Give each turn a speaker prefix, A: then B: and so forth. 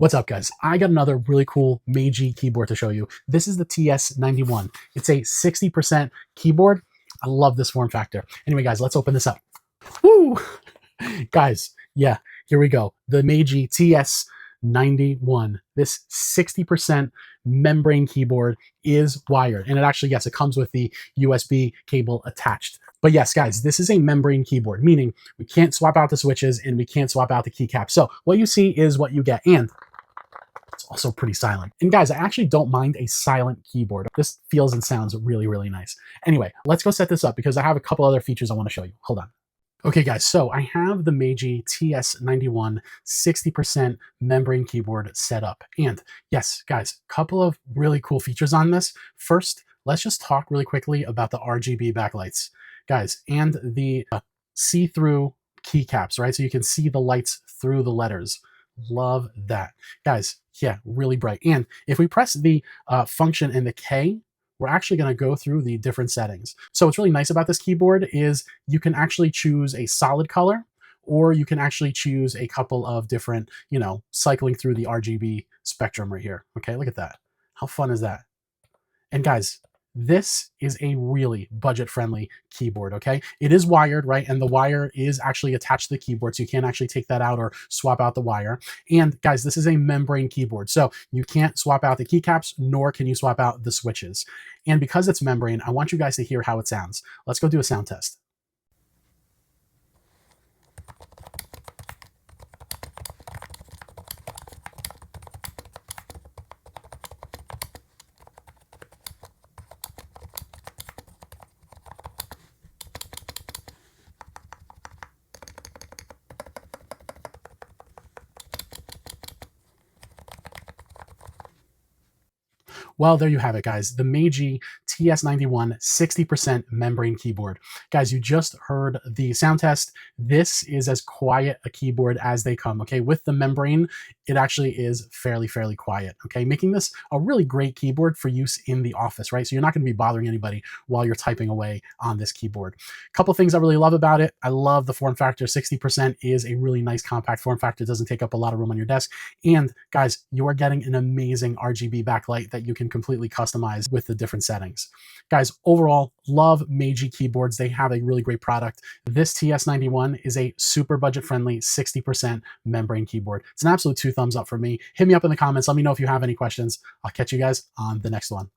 A: What's up, guys? I got another really cool MageGee keyboard to show you. This is the TS91. It's a 60% keyboard. I love this form factor. Anyway, guys, let's open this up. Woo! Guys, yeah, here we go. The MageGee TS91. This 60% membrane keyboard is wired. And it actually, yes, it comes with the USB cable attached. But yes, guys, this is a membrane keyboard, meaning we can't swap out the switches and we can't swap out the keycaps. So what you see is what you get. And it's also pretty silent. And guys, I actually don't mind a silent keyboard. This feels and sounds really, really nice. Anyway, let's go set this up because I have a couple other features I want to show you. Hold on. Okay, guys, so I have the MageGee TS91 60% membrane keyboard set up. And yes, guys, a couple of really cool features on this. First, let's just talk really quickly about the RGB backlights, guys, and the see-through keycaps, right? So you can see the lights through the letters. Love that. Guys, yeah, really bright. And if we press the function and the K, we're actually going to go through the different settings. So what's really nice about this keyboard is you can actually choose a solid color, or you can actually choose a couple of different, cycling through the RGB spectrum right here. Okay, look at that. How fun is that? And guys, this is a really budget-friendly keyboard, okay? It is wired, right? And the wire is actually attached to the keyboard, so you can't actually take that out or swap out the wire. And guys, this is a membrane keyboard, so you can't swap out the keycaps, nor can you swap out the switches. And because it's membrane, I want you guys to hear how it sounds. Let's go do a sound test. Well, there you have it, guys. The MageGee TS91 60% membrane keyboard. Guys, you just heard the sound test. This is as quiet a keyboard as they come, okay? With the membrane, it actually is fairly quiet, okay? Making this a really great keyboard for use in the office, right? So you're not gonna be bothering anybody while you're typing away on this keyboard. A couple things I really love about it. I love the form factor. 60% is a really nice compact form factor. It doesn't take up a lot of room on your desk. And guys, you are getting an amazing RGB backlight that you can completely customize with the different settings. Guys, overall, love MageGee keyboards. They have a really great product. This TS91 is a super budget-friendly 60% membrane keyboard. It's an absolute 2 thumbs up for me. Hit me up in the comments. Let me know if you have any questions. I'll catch you guys on the next one.